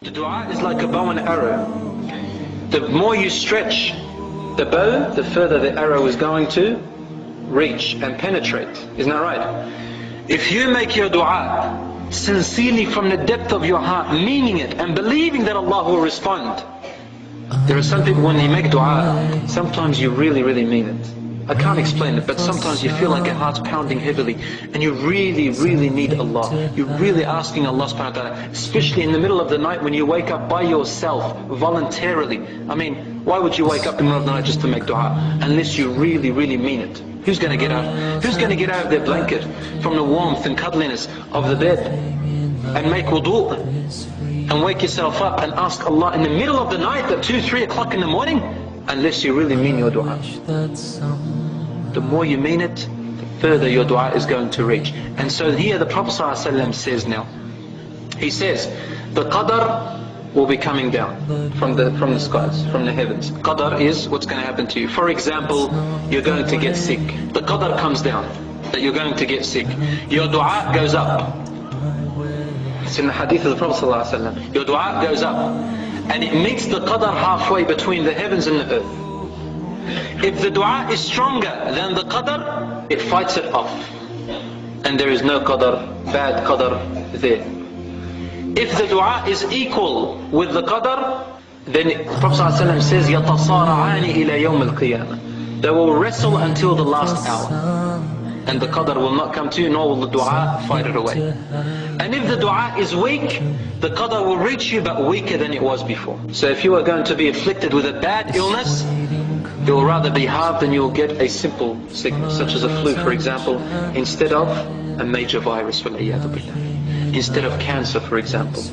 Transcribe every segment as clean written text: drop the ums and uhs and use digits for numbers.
The dua is like a bow and arrow. The more you stretch the bow, the further the arrow is going to reach and penetrate. Isn't that right? If you make your dua sincerely from the depth of your heart, meaning it and believing that Allah will respond. There are some people when they make dua, sometimes you really mean it. I can't explain it, but sometimes you feel like your heart's pounding heavily and you really need Allah. You're really asking Allah subhanahu wa ta'ala, especially in the middle of the night when you wake up by yourself, voluntarily. I mean, why would you wake up in the middle of the night just to make dua? Unless you really mean it. Who's going to get out? Who's going to get out of their blanket from the warmth and cuddliness of the bed and make wudu and wake yourself up and ask Allah in the middle of the night at 2-3 o'clock in the morning? Unless you really mean your dua. The more you mean it, the further your dua is going to reach. And so here the Prophet ﷺ says now, he says, the qadar will be coming down from the skies, from the heavens. Qadar is what's going to happen to you. For example, you're going to get sick. The qadar comes down, that you're going to get sick. Your dua goes up. It's in the hadith of the Prophet ﷺ. Your dua goes up. And it meets the qadar halfway between the heavens and the earth. If the dua is stronger than the qadar, it fights it off. And there is no qadar, bad qadar there. If the dua is equal with the qadar, then the Prophet ﷺ says, يَتَصَارَعَانِ إِلَى يَوْمِ الْقِيَامَةِ. They will wrestle until the last hour. And the qadar will not come to you, nor will the dua fight it away. And if the dua is weak, the qadar will reach you, but weaker than it was before. So if you are going to be afflicted with a bad illness, it will rather be halved and you'll get a simple sickness, such as a flu, for example, instead of a major virus, instead of cancer, for example.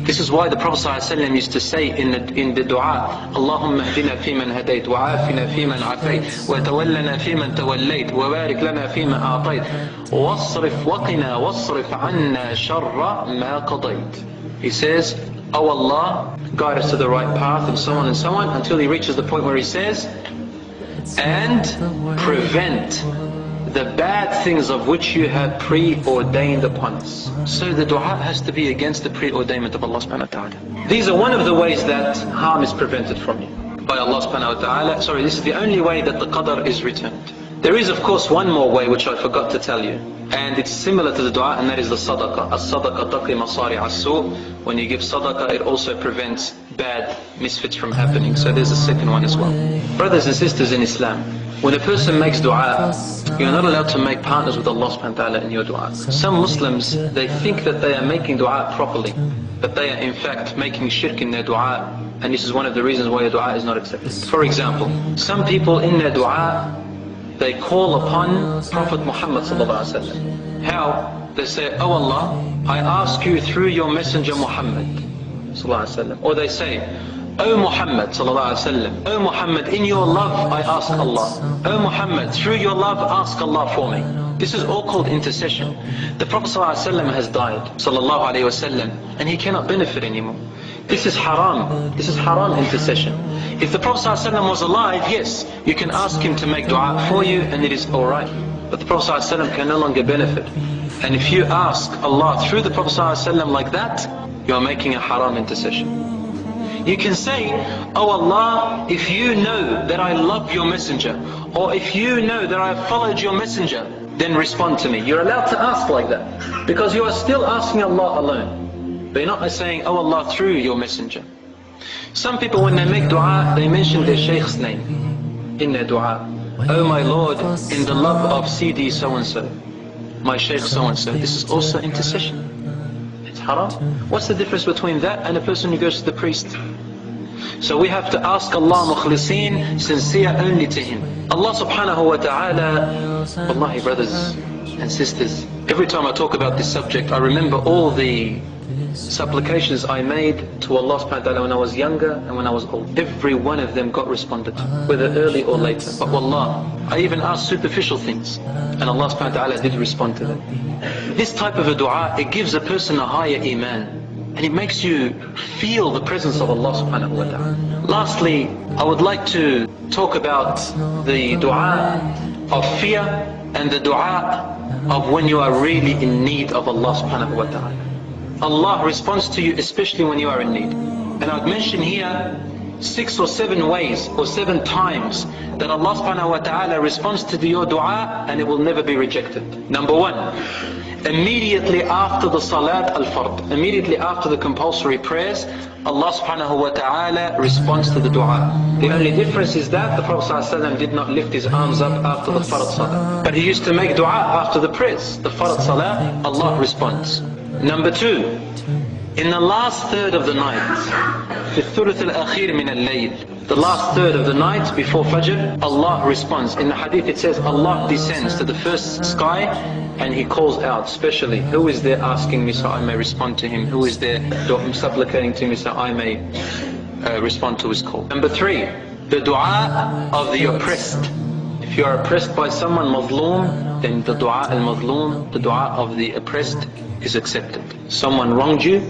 This is why the Prophet ﷺ used to say in the dua, Allahumma hdina fi man hadayt, wa afina fi man afayt, wa tawallana fi man tawallayt, wa barik lana fi man a'tayt, wasrif waqina wasrif anna sharra ma qadayt. He says, oh Allah, guide us to the right path, and so on, until he reaches the point where he says, and prevent the bad things of which you have preordained upon us. So the dua has to be against the preordainment of Allah subhanahu wa ta'ala. These are one of the ways that harm is prevented from you by Allah subhanahu wa ta'ala. Sorry, this is the only way that the qadar is returned. There is of course one more way which I forgot to tell you, and it's similar to the dua, and that is the sadaqah. As-sadaqah taqi masari as-su'. When you give sadaqah, it also prevents bad misfits from happening. So there's a second one as well. Brothers and sisters in Islam, when a person makes dua, you're not allowed to make partners with Allah subhanahu wa ta'ala in your dua. Some Muslims, they think that they are making dua properly, but they are in fact making shirk in their dua, and this is one of the reasons why your dua is not accepted. For example, some people in their dua, they call upon Prophet Muhammad sallallahu alaihi wasallam. How? They say, oh Allah, I ask you through your messenger Muhammad sallallahu alaihi wasallam. Or they say, oh Muhammad sallallahu alaihi wasallam, oh Muhammad, in your love I ask Allah. Oh Muhammad, through your love ask Allah for me. This is all called intercession. The Prophet sallallahu alaihi wasallam has died, sallallahu alaihi wasallam, and he cannot benefit anymore. This is haram. This is haram intercession. If the Prophet ﷺ was alive, yes, you can ask him to make dua for you and it is alright. But the Prophet ﷺ can no longer benefit. And if you ask Allah through the Prophet ﷺ like that, you are making a haram intercession. You can say, oh Allah, if you know that I love your messenger, or if you know that I have followed your messenger, then respond to me. You're allowed to ask like that, because you are still asking Allah alone. They're not saying, oh Allah, through your messenger. Some people when they make dua, they mention their shaykh's name in their dua. Oh my Lord, in the love of CD so-and-so, my shaykh so-and-so. This is also intercession. It's haram. What's the difference between that and a person who goes to the priest? So we have to ask Allah mukhliseen, sincere only to Him. Allah subhanahu wa ta'ala, wallahi brothers and sisters, every time I talk about this subject, I remember all the supplications I made to Allah subhanahu wa ta'ala when I was younger and when I was old. Every one of them got responded to, whether early or later. But wallah, I even asked superficial things and Allah subhanahu wa ta'ala did respond to them. This type of a dua, it gives a person a higher iman, and it makes you feel the presence of Allah subhanahu wa ta'ala. Lastly, I would like to talk about the dua of fear and the dua of when you are really in need of Allah subhanahu wa ta'ala. Allah responds to you, especially when you are in need. And I've mentioned here 6 or 7 ways or 7 times that Allah subhanahu wa ta'ala responds to your dua and it will never be rejected. Number 1, immediately after the salat al-fard, immediately after the compulsory prayers, Allah subhanahu wa ta'ala responds to the dua. The only difference is that the Prophet ﷺ did not lift his arms up after the fard salah, but he used to make dua after the prayers. The fard salah, Allah responds. Number 2, in the last third of the night, في الثلث الأخير من الليل, the last third of the night before Fajr, Allah responds. In the hadith it says Allah descends to the first sky and He calls out specially, who is there asking me so I may respond to him? Who is there supplicating to me so I may respond to his call? Number 3, the dua of the oppressed. If you are oppressed by someone, mazloom, then the dua al-mazloom, the dua of the oppressed, is accepted. Someone wronged you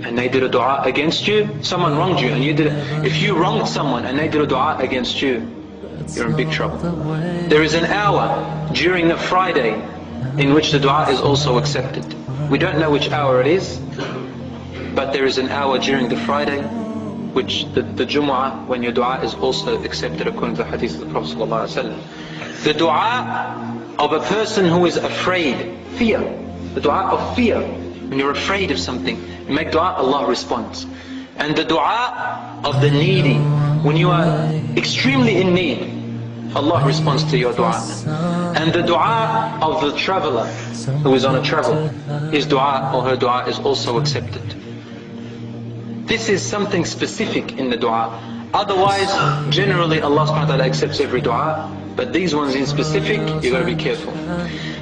and they did a dua against you. Someone wronged you and you did it. If you wronged someone and they did a dua against you, you're in big trouble. There is an hour during a Friday in which the dua is also accepted. We don't know which hour it is, but there is an hour during the Friday which the Jumu'ah, when your dua is also accepted according to the hadith of the Prophet ﷺ. The dua of a person who is afraid, fear, the dua of fear, when you're afraid of something, you make dua, Allah responds. And the dua of the needy, when you are extremely in need, Allah responds to your dua. And the dua of the traveler who is on a travel, his dua or her dua is also accepted. This is something specific in the dua. Otherwise, generally Allah subhanahu wa ta'ala accepts every dua, but these ones in specific, you've got to be careful.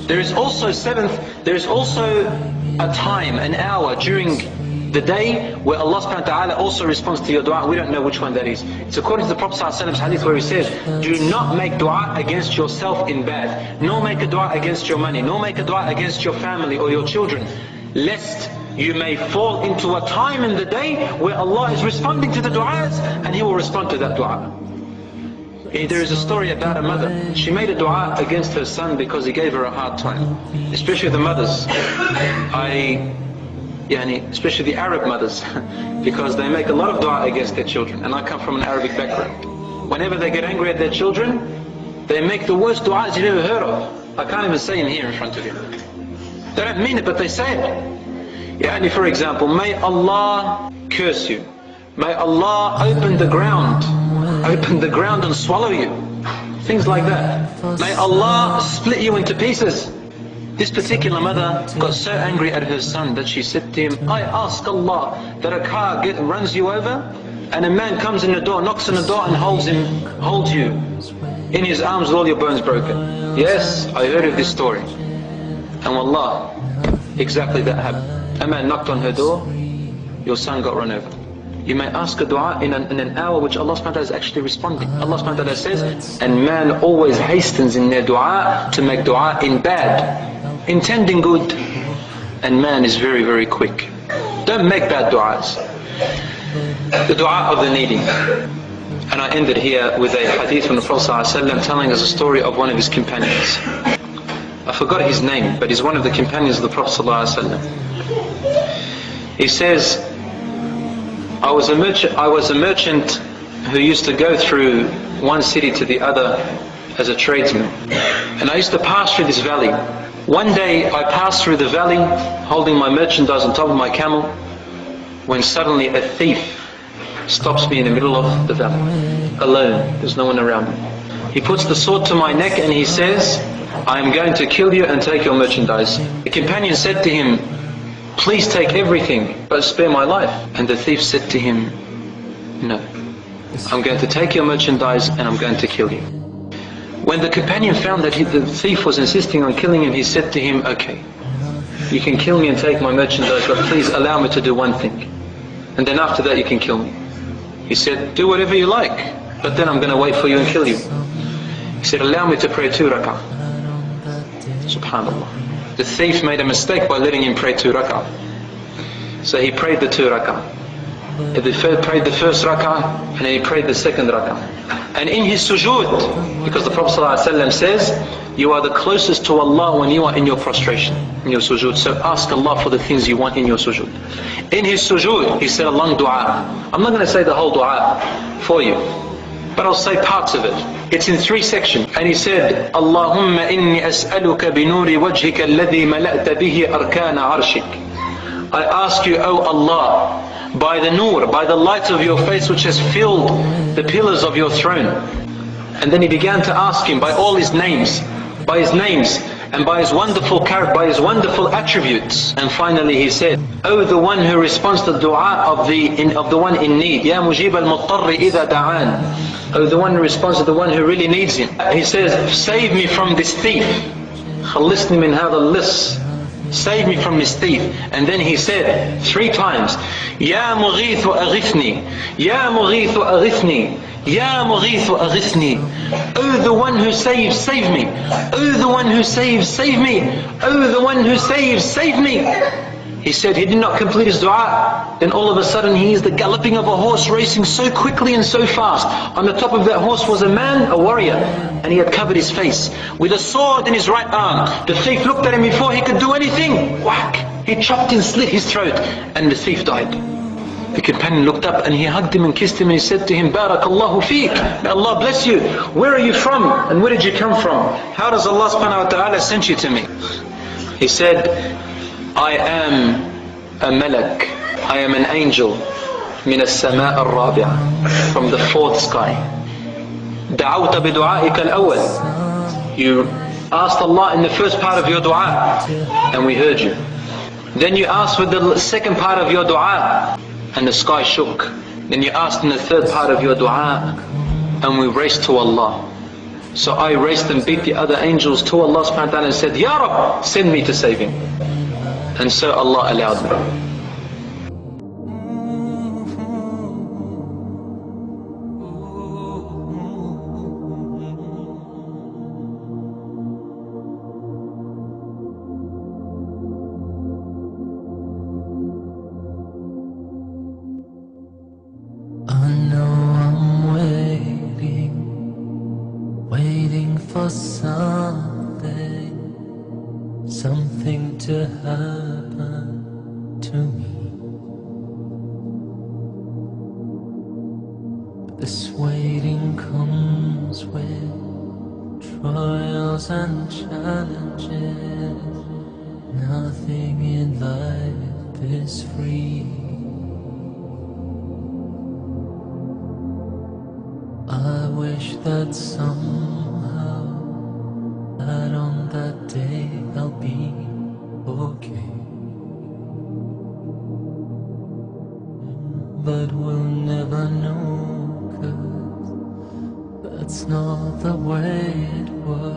There is also a time, an hour during the day where Allah subhanahu wa ta'ala also responds to your dua. We don't know which one that is. It's according to the Prophet ﷺ's hadith where he says, do not make dua against yourself in bad, nor make a dua against your money, nor make a dua against your family or your children, lest you may fall into a time in the day where Allah is responding to the du'as and He will respond to that dua. There is a story about a mother. She made a dua against her son because he gave her a hard time. Especially the mothers. Especially the Arab mothers, because they make a lot of dua against their children. And I come from an Arabic background. Whenever they get angry at their children, they make the worst du'as you've ever heard of. I can't even say them here in front of you. They don't mean it, but they say it. For example, may Allah curse you. May Allah open the ground and swallow you. Things like that. May Allah split you into pieces. This particular mother got so angry at her son that she said to him, I ask Allah that a car runs you over and a man comes in the door, knocks on the door and holds you in his arms with all your bones broken. Yes, I heard of this story. And wallah, exactly that happened. A man knocked on her door, your son got run over. You may ask a dua in an hour which Allah subhanahu wa ta'ala is actually responding. Allah subhanahu wa ta'ala says, and man always hastens in their dua to make dua in bad, intending good, and man is very, very quick. Don't make bad duas. The dua of the needy. And I ended here with a hadith from the Prophet ﷺ telling us a story of one of his companions. I forgot his name, but he's one of the companions of the Prophet ﷺ. He says, I was a merchant who used to go through one city to the other as a tradesman. And I used to pass through this valley. One day I passed through the valley holding my merchandise on top of my camel, when suddenly a thief stops me in the middle of the valley, alone, there's no one around me. He puts the sword to my neck and he says, I am going to kill you and take your merchandise. The companion said to him, please take everything, but spare my life. And the thief said to him, no, I'm going to take your merchandise and I'm going to kill you. When the companion found that the thief was insisting on killing him, he said to him, okay, you can kill me and take my merchandise, but please allow me to do one thing. And then after that you can kill me. He said, do whatever you like, but then I'm going to wait for you and kill you. He said, allow me to pray 2 rak'ah. Subhanallah. The thief made a mistake by letting him pray 2 rak'ah. So he prayed the 2 rak'ah. He prayed the first rak'ah and then he prayed the second rak'ah. And in his sujood, because the Prophet ﷺ says, you are the closest to Allah when you are in your prostration, in your sujood. So ask Allah for the things you want in your sujood. In his sujood, he said a long dua. I'm not going to say the whole dua for you, but I'll say parts of it. It's in 3 sections. And he said, Allahumma inni as'aluka binuri wajhika alladhi mala'ta bihi arkana arshik. I ask you, O Allah, by the nur, by the light of your face which has filled the pillars of your throne. And then he began to ask him by all his names, and by his wonderful character, by his wonderful attributes. And finally he said, O the one who responds to the dua of the one in need, Ya mujib al-muttarri idha da'an. O the one who responds to the one who really needs him. He says, save me from this thief. Khalisni min hadha al-lis. Save me from this thief. And then he said 3 times, Ya mughithu aghithni, Ya mughithu aghithni, Ya mughithu aghithni. Oh the one who saves, save me. Oh the one who saves, save me. Oh the one who saves, save me. He said he did not complete his dua. Then all of a sudden he is the galloping of a horse racing so quickly and so fast. On the top of that horse was a man, a warrior, and he had covered his face with a sword in his right arm. The thief looked at him before he could do anything. Whack! He chopped and slit his throat, and the thief died. The companion looked up and he hugged him and kissed him and he said to him, Barakallahu feek, may Allah bless you. Where are you from and where did you come from? How does Allah subhanahu wa ta'ala send you to me? He said, I am a malak, I am an angel, min as-sama' al-rabi'a, from the 4th sky. Da'awta bi du'a'ika al-awwal. You asked Allah in the first part of your dua, and we heard you. Then you asked for the second part of your dua, and the sky shook. Then you asked in the 3rd part of your dua, and we raced to Allah. So I raced and beat the other angels to Allah subhanahu wa ta'ala and said, Ya Rabb, send me to save him. And so Allah allowed me. I know I'm waiting for something to happen to me. But this waiting comes with trials and challenges. Nothing in life is free. I wish that somehow that on that day I'll be okay, but we'll never know, 'cause that's not the way it works.